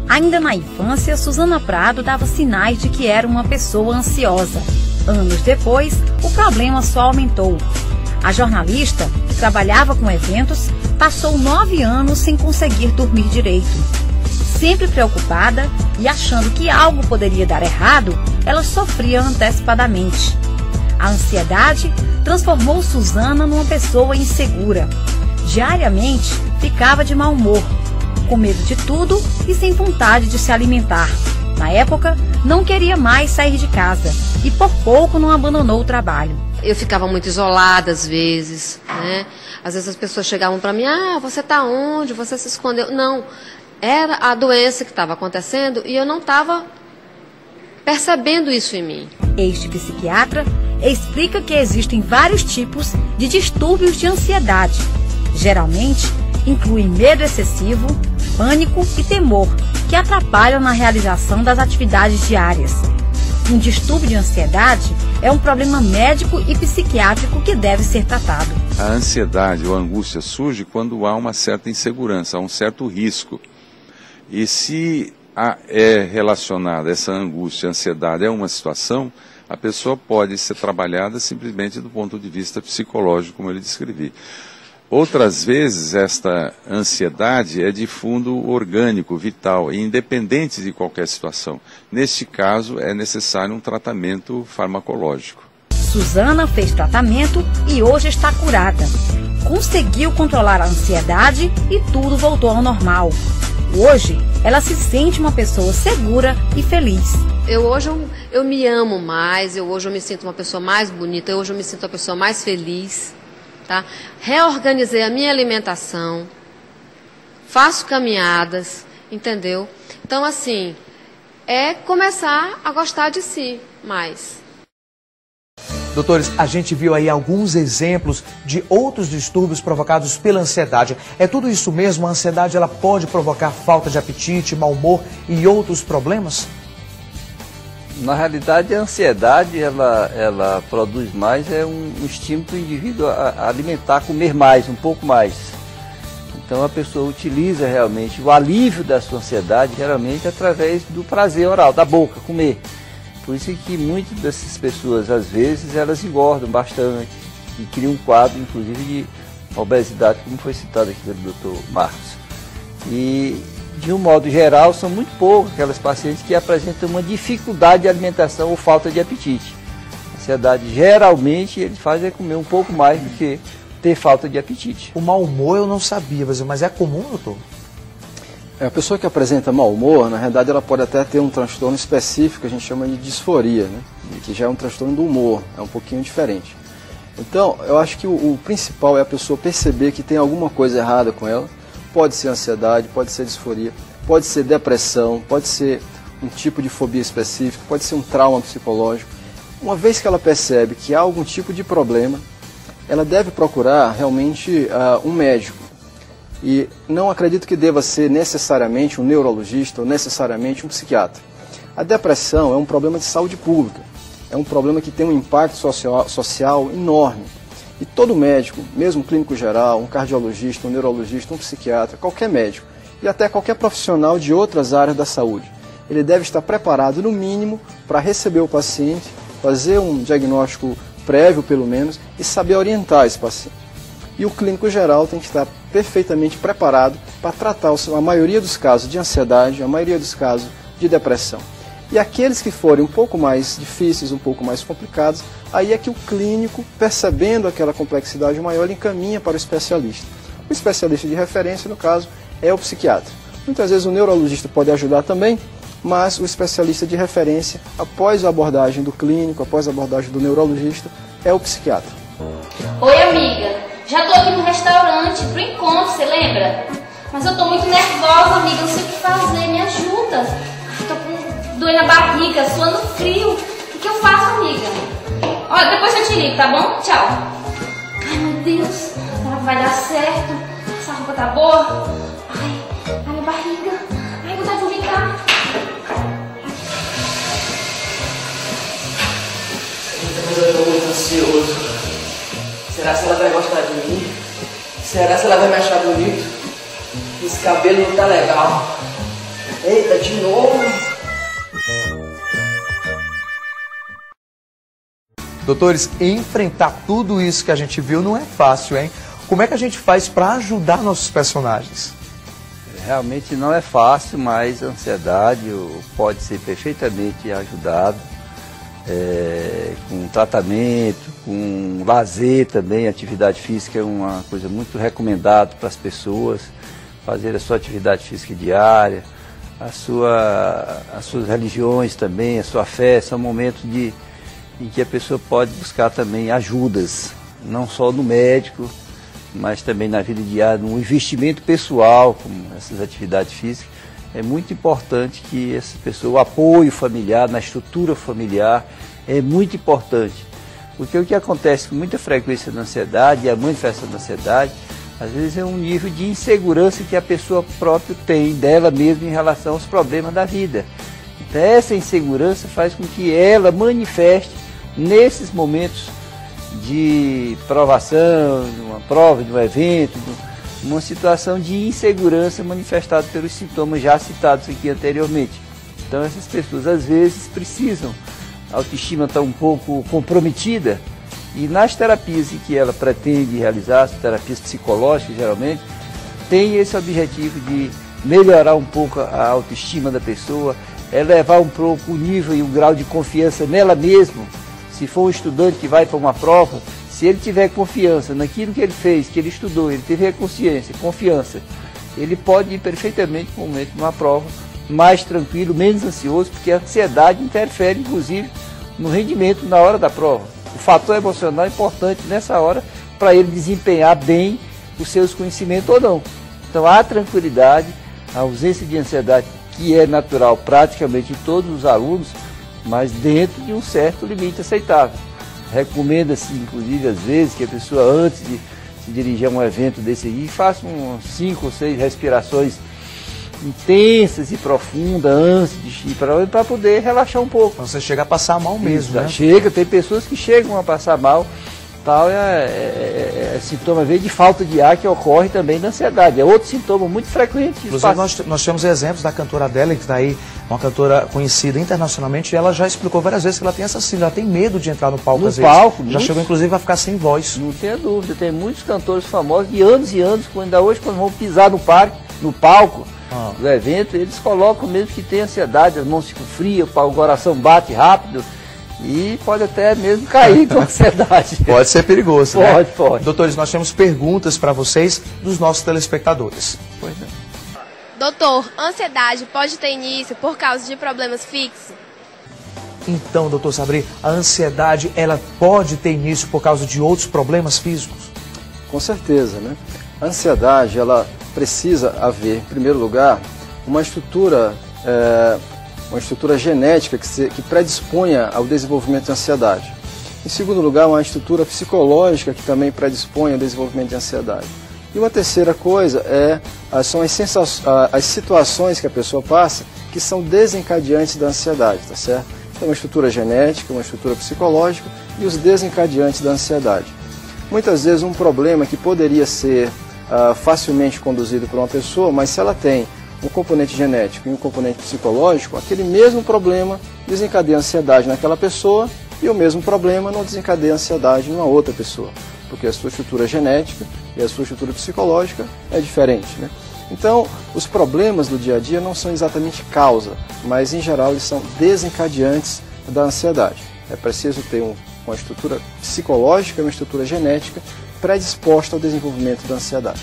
Ainda na infância, Suzana Prado dava sinais de que era uma pessoa ansiosa. Anos depois, o problema só aumentou. A jornalista, que trabalhava com eventos, passou 9 anos sem conseguir dormir direito. Sempre preocupada e achando que algo poderia dar errado, ela sofria antecipadamente. A ansiedade transformou Suzana numa pessoa insegura. Diariamente, ficava de mau humor, com medo de tudo e sem vontade de se alimentar. Na época, não queria mais sair de casa e por pouco não abandonou o trabalho. Eu ficava muito isolada às vezes, né? Às vezes as pessoas chegavam para mim, você está onde? Você se escondeu? Não, era a doença que estava acontecendo e eu não estava percebendo isso em mim. Este psiquiatra explica que existem vários tipos de distúrbios de ansiedade. Geralmente, incluem medo excessivo, pânico e temor, que atrapalham na realização das atividades diárias. Um distúrbio de ansiedade é um problema médico e psiquiátrico que deve ser tratado. A ansiedade ou a angústia surge quando há uma certa insegurança, há um certo risco. E se é relacionada essa angústia, a ansiedade a uma situação, a pessoa pode ser trabalhada simplesmente do ponto de vista psicológico, como eu descrevi. Outras vezes, esta ansiedade é de fundo orgânico, vital, e independente de qualquer situação. Neste caso, é necessário um tratamento farmacológico. Suzana fez tratamento e hoje está curada. Conseguiu controlar a ansiedade e tudo voltou ao normal. Hoje, ela se sente uma pessoa segura e feliz. Hoje eu me amo mais, hoje eu me sinto uma pessoa mais bonita, hoje eu me sinto uma pessoa mais feliz. Tá? Reorganizei a minha alimentação, faço caminhadas, entendeu? Então, assim, é começar a gostar de si mais. Doutores, a gente viu aí alguns exemplos de outros distúrbios provocados pela ansiedade. É tudo isso mesmo? A ansiedade ela pode provocar falta de apetite, mau humor e outros problemas? Na realidade, a ansiedade, ela produz mais um estímulo do indivíduo a alimentar, a comer mais, um pouco mais. Então, a pessoa utiliza realmente o alívio da sua ansiedade, geralmente, através do prazer oral, da boca, comer. Por isso que muitas dessas pessoas, às vezes, elas engordam bastante e criam um quadro, inclusive, de obesidade, como foi citado aqui pelo Dr. Marcos. E, de um modo geral, são muito poucas aquelas pacientes que apresentam uma dificuldade de alimentação ou falta de apetite. A ansiedade, geralmente, ele faz comer um pouco mais do que ter falta de apetite. O mau humor eu não sabia, mas é comum, doutor? A pessoa que apresenta mau humor, na realidade, ela pode até ter um transtorno específico, que a gente chama de disforia, né? Que já é um transtorno do humor, é um pouquinho diferente. Então, eu acho que o principal é a pessoa perceber que tem alguma coisa errada com ela. Pode ser ansiedade, pode ser disforia, pode ser depressão, pode ser um tipo de fobia específica, pode ser um trauma psicológico. Uma vez que ela percebe que há algum tipo de problema, ela deve procurar realmente um médico. E não acredito que deva ser necessariamente um neurologista ou necessariamente um psiquiatra. A depressão é um problema de saúde pública, é um problema que tem um impacto social enorme. E todo médico, mesmo um clínico geral, um cardiologista, um neurologista, um psiquiatra, qualquer médico e até qualquer profissional de outras áreas da saúde, ele deve estar preparado, no mínimo, para receber o paciente, fazer um diagnóstico prévio, pelo menos, e saber orientar esse paciente. E o clínico geral tem que estar perfeitamente preparado para tratar a maioria dos casos de ansiedade, a maioria dos casos de depressão. E aqueles que forem um pouco mais difíceis, um pouco mais complicados, aí é que o clínico, percebendo aquela complexidade maior, ele encaminha para o especialista. O especialista de referência, no caso, é o psiquiatra. Muitas vezes o neurologista pode ajudar também, mas o especialista de referência, após a abordagem do clínico, após a abordagem do neurologista, é o psiquiatra. Oi, amiga. Já tô aqui no restaurante pro encontro, você lembra? Mas eu tô muito nervosa, amiga. Não sei o que fazer, me ajuda. Tô com dor na barriga, suando frio. O que eu faço, amiga? Olha, depois eu te ligo, tá bom? Tchau. Ai, meu Deus. Será que vai dar certo? Essa roupa tá boa? Ai, minha barriga. Ai, vontade de vomitar. Eu tô muito ansioso. Será que ela vai gostar de mim? Será que ela vai me achar bonito? Esse cabelo não tá legal. Eita, de novo? Doutores, enfrentar tudo isso que a gente viu não é fácil, hein? Como é que a gente faz para ajudar nossos personagens? Realmente não é fácil, mas a ansiedade pode ser perfeitamente ajudado com tratamento, com lazer também. Atividade física é uma coisa muito recomendada para as pessoas, fazer a sua atividade física diária, as suas religiões também, a sua fé, são momentos em que a pessoa pode buscar também ajudas, não só no médico, mas também na vida diária, no investimento pessoal, como essas atividades físicas. É muito importante que essa pessoa, o apoio familiar, na estrutura familiar, é muito importante. Porque o que acontece com muita frequência na ansiedade, e a manifestação da ansiedade, às vezes é um nível de insegurança que a pessoa própria tem dela mesma em relação aos problemas da vida. Então essa insegurança faz com que ela manifeste nesses momentos de provação, de uma prova, de um evento, uma situação de insegurança manifestada pelos sintomas já citados aqui anteriormente. Então essas pessoas às vezes precisam, a autoestima está um pouco comprometida, e nas terapias que ela pretende realizar, as terapias psicológicas geralmente, tem esse objetivo de melhorar um pouco a autoestima da pessoa, elevar um pouco o nível e o grau de confiança nela mesma. Se for um estudante que vai para uma prova, se ele tiver confiança naquilo que ele fez, que ele estudou, ele tiver consciência, confiança, ele pode ir perfeitamente para um momento de uma prova mais tranquilo, menos ansioso, porque a ansiedade interfere, inclusive, no rendimento na hora da prova. O fator emocional é importante nessa hora para ele desempenhar bem os seus conhecimentos ou não. Então, a tranquilidade, a ausência de ansiedade, que é natural praticamente em todos os alunos, mas dentro de um certo limite aceitável. Recomenda-se, inclusive, às vezes, que a pessoa, antes de se dirigir a um evento desse aí, faça uns 5 ou 6 respirações intensas e profundas antes de ir para poder relaxar um pouco. Você chega a passar mal mesmo, né? Chega, tem pessoas que chegam a passar mal. Tal é sintoma de falta de ar que ocorre também na ansiedade. É outro sintoma muito frequente. Inclusive, nós temos exemplos da cantora Adele, que está aí, uma cantora conhecida internacionalmente, e ela já explicou várias vezes que ela tem essa síndrome, ela tem medo de entrar no palco às vezes. Já chegou inclusive a ficar sem voz. Não tenha dúvida, tem muitos cantores famosos de anos e anos, ainda hoje quando vão pisar no palco do evento, eles colocam mesmo que tem ansiedade, as mãos ficam frias, o coração bate rápido. E pode até mesmo cair com ansiedade. Pode ser perigoso, né? Pode. Doutores, nós temos perguntas para vocês dos nossos telespectadores. Pois é. Doutor, ansiedade pode ter início por causa de problemas fixos? Então, doutor Sabri, a ansiedade, ela pode ter início por causa de outros problemas físicos? Com certeza, né? A ansiedade, ela precisa haver, em primeiro lugar, uma estrutura genética que predisponha ao desenvolvimento de ansiedade. Em segundo lugar, uma estrutura psicológica que também predispõe ao desenvolvimento de ansiedade. E uma terceira coisa são as situações que a pessoa passa que são desencadeantes da ansiedade, tá certo? Então, uma estrutura genética, uma estrutura psicológica e os desencadeantes da ansiedade. Muitas vezes um problema que poderia ser facilmente conduzido por uma pessoa, mas se ela tem um componente genético e um componente psicológico, aquele mesmo problema desencadeia ansiedade naquela pessoa e o mesmo problema não desencadeia ansiedade numa outra pessoa, porque a sua estrutura genética e a sua estrutura psicológica é diferente, né? Então, os problemas do dia a dia não são exatamente causa, mas em geral eles são desencadeantes da ansiedade. É preciso ter uma estrutura psicológica e uma estrutura genética predisposta ao desenvolvimento da ansiedade.